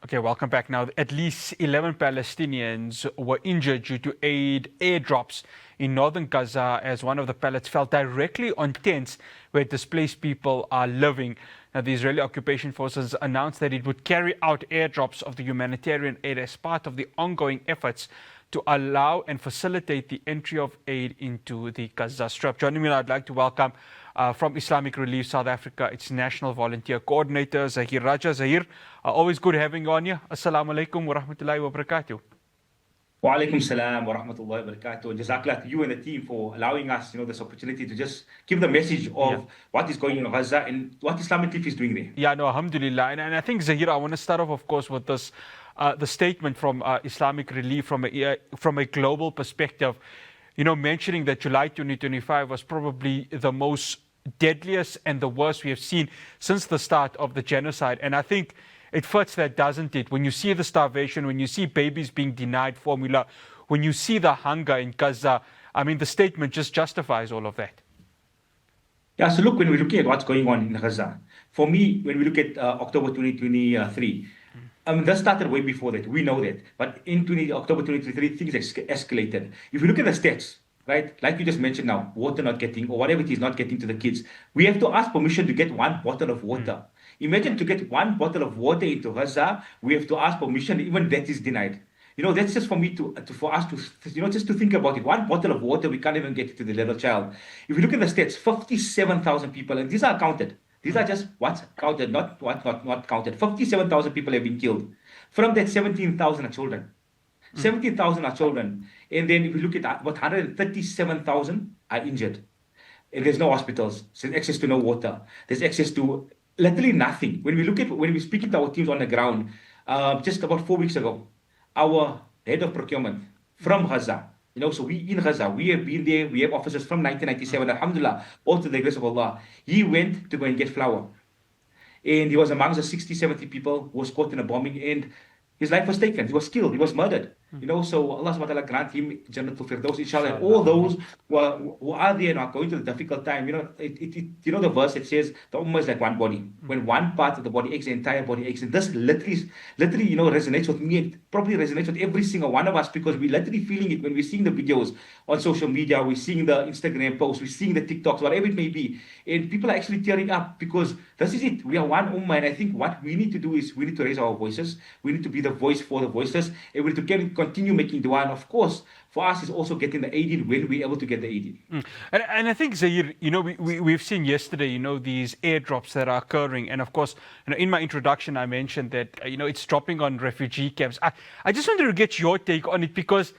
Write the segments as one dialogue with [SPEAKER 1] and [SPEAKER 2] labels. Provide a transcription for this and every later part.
[SPEAKER 1] Okay, welcome back. Now, at least 11 Palestinians were injured due to aid airdrops in northern Gaza as one of the pellets fell directly on tents where displaced people are living. Now, the Israeli occupation forces announced that it would carry out airdrops of the humanitarian aid as part of the ongoing efforts to allow and facilitate the entry of aid into the Gaza Strip. Joining me now, I'd like to welcome from Islamic Relief South Africa, its National Volunteer Coordinator, Zaheer Rajah. Zaheer, always good having you on here. Assalamu alaikum wa rahmatullahi wa barakatuh.
[SPEAKER 2] Wa alaikum salam wa rahmatullahi wa barakatuh. Jazakallah to you and the team for allowing us, this opportunity to just give the message of what is going on in Gaza and what Islamic Relief is doing there.
[SPEAKER 1] Yeah, no, alhamdulillah. And I think, Zaheer, I want to start off, of course, with this, the statement from Islamic Relief from a global perspective, mentioning that July 2025 was probably the most deadliest and the worst we have seen since the start of the genocide. And I think it fits that, doesn't it? When you see the starvation, when you see babies being denied formula, when you see the hunger in Gaza, I mean, the statement just justifies all of that.
[SPEAKER 2] Yeah, so look, when we're looking at what's going on in Gaza, for me, when we look at October 2023, that started way before that. We know that. But in October 2023, things escalated. If you look at the stats, right, like you just mentioned now, water not getting, or whatever it is not getting to the kids, we have to ask permission to get one bottle of water. Imagine to get one bottle of water into Gaza, we have to ask permission, even that is denied. That's just for me for us to, just to think about it. One bottle of water, we can't even get it to the little child. If you look at the stats, 57,000 people, and these are counted. These are just what's counted, not counted. 57,000 people have been killed. From that, 17,000 are children. 17,000 are children. And then if you look at about 137,000 are injured. And there's no hospitals. There's access to no water. There's access to literally nothing. When we speak to our teams on the ground, just about 4 weeks ago, our head of procurement from Gaza, so we in Gaza, we have been there, we have officers from 1997, alhamdulillah, all to the grace of Allah. He went to go and get flour. And he was amongst the 60, 70 people who was caught in a bombing, and his life was taken. He was killed. He was murdered. So Allah subhanahu wa ta'ala grant him Jannatul Firdaus, inshallah. And all those who are there and are going through the difficult time, the verse that says the ummah is like one body. When one part of the body aches, the entire body aches. And this literally, resonates with me. It probably resonates with every single one of us, because we're literally feeling it when we're seeing the videos on social media, we're seeing the Instagram posts, we're seeing the TikToks, whatever it may be. And people are actually tearing up, because this is it. We are one ummah. And I think what we need to do is we need to raise our voices. We need to be the voice for the voiceless. And we need to continue making dua. And of course, for us, is also getting the aid in when we're able to get the aid in.
[SPEAKER 1] And I think, Zaheer, we've seen yesterday, these airdrops that are occurring. And of course, in my introduction, I mentioned that, it's dropping on refugee camps. I just wanted to get your take on it, because,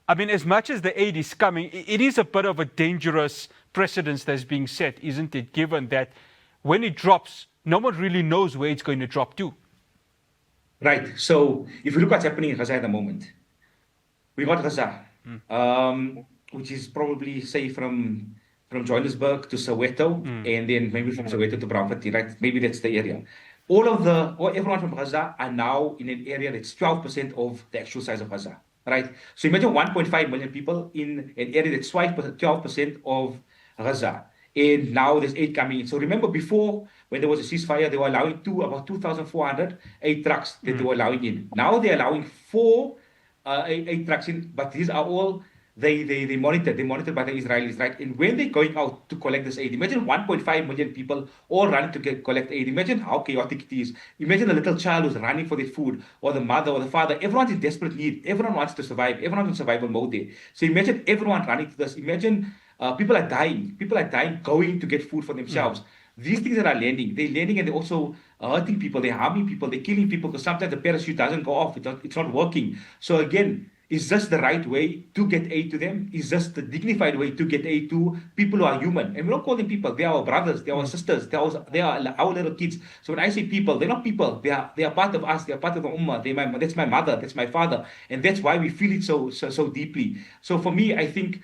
[SPEAKER 1] I mean, as much as the aid is coming, it is a bit of a dangerous precedence that's being set, isn't it? Given that when it drops, no one really knows where it's going to drop to.
[SPEAKER 2] Right. So if you look what's happening in Gaza at the moment, we got Gaza, which is probably, say, from Johannesburg to Soweto, and then maybe from Soweto to Braamfontein, right? Maybe that's the area. Everyone from Gaza are now in an area that's 12% of the actual size of Gaza, right? So imagine 1.5 million people in an area that's 12% of Gaza. And now there's aid coming in. So remember before, when there was a ceasefire, they were allowing about 2,400 aid trucks that they were allowing in. Now they're allowing 4 aid trucks in, but these are all they monitored. They're monitored by the Israelis, right? And when they're going out to collect this aid, imagine 1.5 million people all running to collect aid. Imagine how chaotic it is. Imagine a little child who's running for their food, or the mother or the father. Everyone's in desperate need. Everyone wants to survive. Everyone's in survival mode there. So imagine everyone running to this. Imagine people are dying. People are dying going to get food for themselves. These things that are landing, they're landing and they're also hurting people, they're harming people, they're killing people, because sometimes the parachute doesn't go off, it's not working. So again, is this the right way to get aid to them? Is this the dignified way to get aid to people who are human? And we don't call them people. They are our brothers. They are our sisters. They are our little kids. So when I say people, they're not people. They are part of us. They are part of the ummah. That's my mother. That's my father. And that's why we feel it so deeply. So for me, I think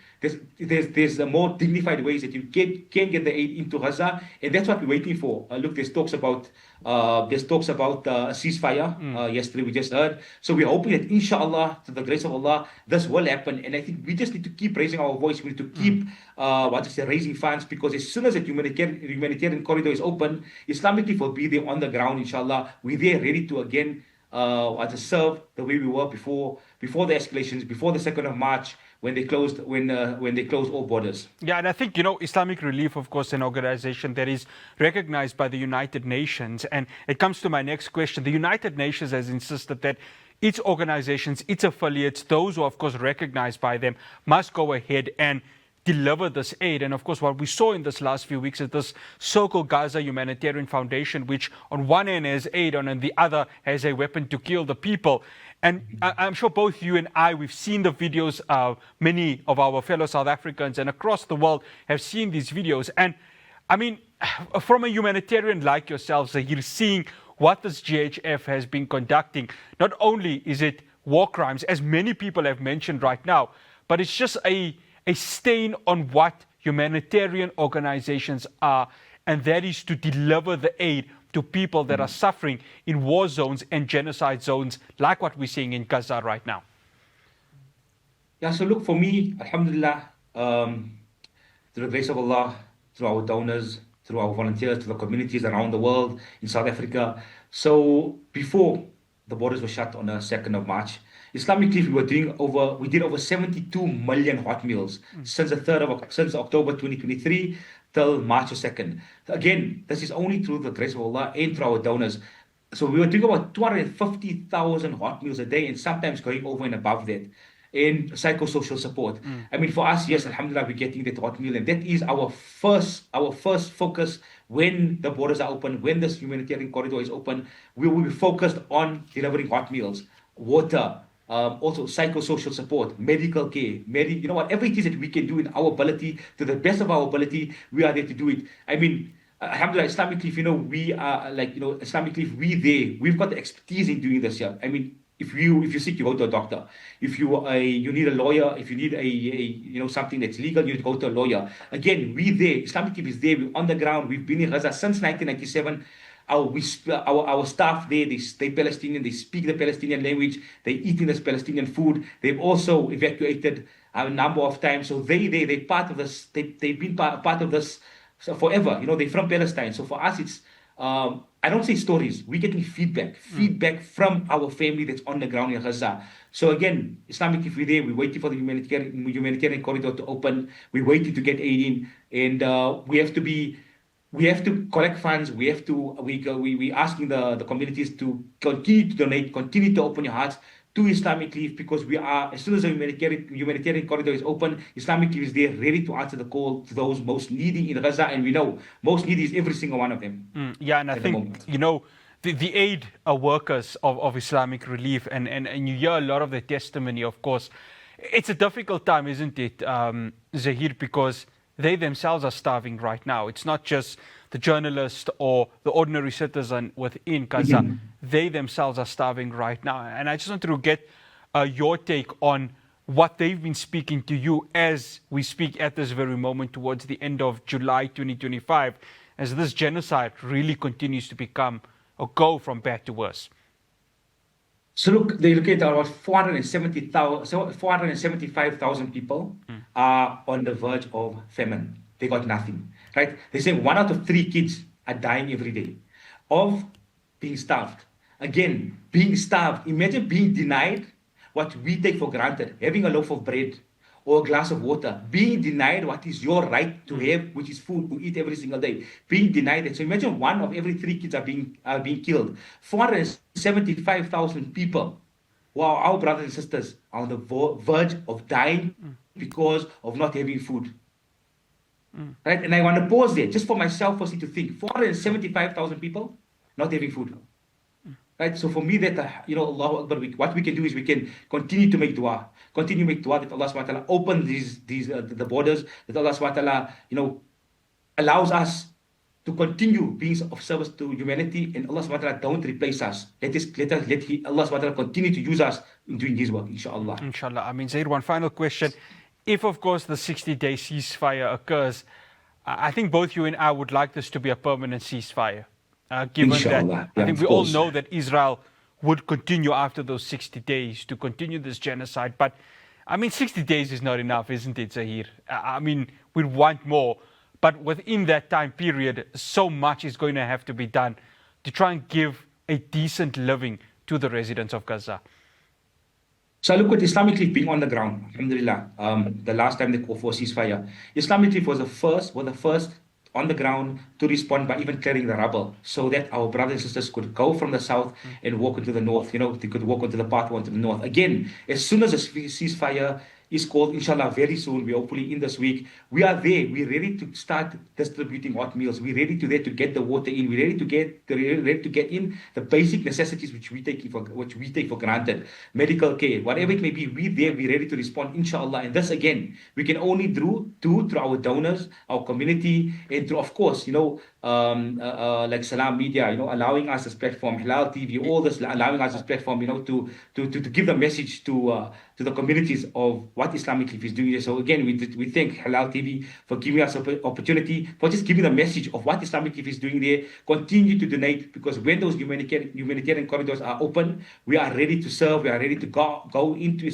[SPEAKER 2] there's more dignified ways that you can get the aid into Gaza, and that's what we're waiting for. Look, there's talks about a ceasefire. Yesterday we just heard. So we're hoping that, inshallah, to the grace of Allah, this will happen. And I think we just need to keep raising our voice. We need to keep raising funds, because as soon as the humanitarian corridor is open, Islamic Relief will be there on the ground, inshallah. We're there ready to again serve the way we were before the escalations, before the 2nd of March, when they closed all borders.
[SPEAKER 1] Yeah, and I think, you know, Islamic Relief, of course, an organization that is recognized by the United Nations. And it comes to my next question. The United Nations has insisted that its organizations, its affiliates, those who are, of course, recognized by them, must go ahead and deliver this aid. And of course, what we saw in this last few weeks is this so-called Gaza Humanitarian Foundation, which on one end has aid and on the other has a weapon to kill the people. And I'm sure both you and I, we've seen the videos. Many of our fellow South Africans and across the world have seen these videos. And I mean, from a humanitarian like yourself, Zaheer, seeing what this GHF has been conducting, not only is it war crimes, as many people have mentioned right now, but it's just a stain on what humanitarian organizations are, and that is to deliver the aid to people that are suffering in war zones and genocide zones like what we're seeing in Gaza right now.
[SPEAKER 2] Yeah, so look, for me, alhamdulillah, through the grace of Allah, through our donors, through our volunteers, to the communities around the world, in South Africa. So before the borders were shut on the 2nd of March, Islamic Relief, we did over 72 million hot meals since since October 2023 till March 2nd. Again, this is only through the grace of Allah and through our donors. So we were doing about 250,000 hot meals a day, and sometimes going over and above that. And psychosocial support. I mean, for us, yes, alhamdulillah, we're getting that hot meal, and that is our first focus when the borders are open, when this humanitarian corridor is open. We will be focused on delivering hot meals, water, also psychosocial support, medical care, whatever it is that we can do in our ability, to the best of our ability, we are there to do it. I mean, alhamdulillah, Islamic Relief, we are Islamic Relief, we've got the expertise in doing this here. I mean, if you're sick, you go to a doctor. If you need a lawyer, if you need something that's legal, you go to a lawyer. Again, Islamic Relief is there. We're on the ground. We've been in Gaza since 1997. Our staff there, they Palestinian, they speak the Palestinian language, they eat in this Palestinian food. They've also evacuated a number of times. So they're part of this. They've been part of this forever. They're from Palestine. So for us, it's I don't say stories. We're getting feedback from our family that's on the ground in Gaza. So again, Islamic Relief, we're there. We're waiting for the humanitarian corridor to open. We're waiting to get aid in, and we have to collect funds. We're asking the communities to continue to donate, continue to open your hearts to Islamic Relief, because we are, as soon as the humanitarian corridor is open, Islamic Relief is there ready to answer the call to those most needy in Gaza, and we know most needy is every single one of them.
[SPEAKER 1] Yeah, and I think, the aid workers of Islamic Relief, and you hear a lot of the testimony, of course. It's a difficult time, isn't it, Zaheer, because they themselves are starving right now. It's not just the journalist or the ordinary citizen within Gaza. They themselves are starving right now. And I just want to get your take on what they've been speaking to you as we speak at this very moment towards the end of July 2025, as this genocide really continues to become or go from bad to worse.
[SPEAKER 2] So look, they look at about 475,000 people are on the verge of famine. They got nothing, right? They say 1 out of 3 kids are dying every day of being starved. Again, being starved. Imagine being denied what we take for granted, having a loaf of bread or a glass of water, being denied what is your right to have, which is food to eat every single day, being denied it. So imagine 1 of every 3 kids are being killed. 475,000 people, wow, our brothers and sisters are on the verge of dying because of not having food. Right? And I want to pause there, just for myself, firstly, to think, 475,000 people not having food. Right? So for me, that, Allahu Akbar, what we can do is we can continue to make dua. Continue to make dua that Allah subhanahu wa ta'ala open the borders, that Allah subhanahu wa ta'ala, allows us to continue being of service to humanity, and Allah subhanahu wa ta'ala don't replace us. Let Allah subhanahu wa ta'ala continue to use us in doing His work, inshallah.
[SPEAKER 1] Inshallah. I mean, Zaheer, one final question. If, of course, the 60-day ceasefire occurs, I think both you and I would like this to be a permanent ceasefire. Given that, I think we all know that Israel would continue after those 60 days to continue this genocide. But, I mean, 60 days is not enough, isn't it, Zaheer? I mean, we want more. But within that time period, so much is going to have to be done to try and give a decent living to the residents of Gaza?
[SPEAKER 2] So I look at Islamic Relief being on the ground, alhamdulillah. The last time they called for a ceasefire, Islamic Relief was the first on the ground to respond by even clearing the rubble so that our brothers and sisters could go from the south and walk into the north. They could walk onto the pathway to the north. Again, as soon as a ceasefire is called, inshallah, very soon, we hopefully in this week, we are there. We're ready to start distributing hot meals. We're ready to get the water in. We're ready to get in the basic necessities which we take for granted. Medical care, whatever it may be, we're there. We're ready to respond, inshallah. And this again, we can only do through our donors, our community, and through, of course, like Salam Media, allowing us this platform, Hilaal TV, all this, allowing us this platform, to give the message to the communities of what Islamic Relief is doing. So again, we thank Hilaal TV for giving us an opportunity, for just giving the message of what Islamic Relief is doing there. Continue to donate, because when those humanitarian corridors are open, we are ready to serve. We are ready to go into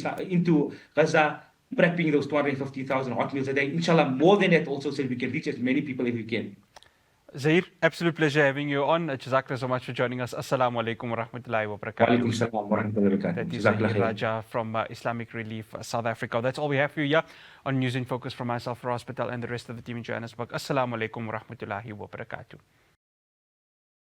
[SPEAKER 2] Gaza, prepping those 250,000 hot meals a day. Inshallah, more than that also, so we can reach as many people as we can.
[SPEAKER 1] Zaheer, absolute pleasure having you on. Jazakallah so much for joining us. Assalamu alaikum wa rahmatullahi wa barakatuh.
[SPEAKER 2] Wa alaikum salam wa rahmatullahi wa barakatuh.
[SPEAKER 1] That is Zaheer Rajah from Islamic Relief, South Africa. That's all we have for you here on News in Focus from myself, Ross Patel, and the rest of the team in Johannesburg. Assalamu alaikum wa rahmatullahi wa barakatuh.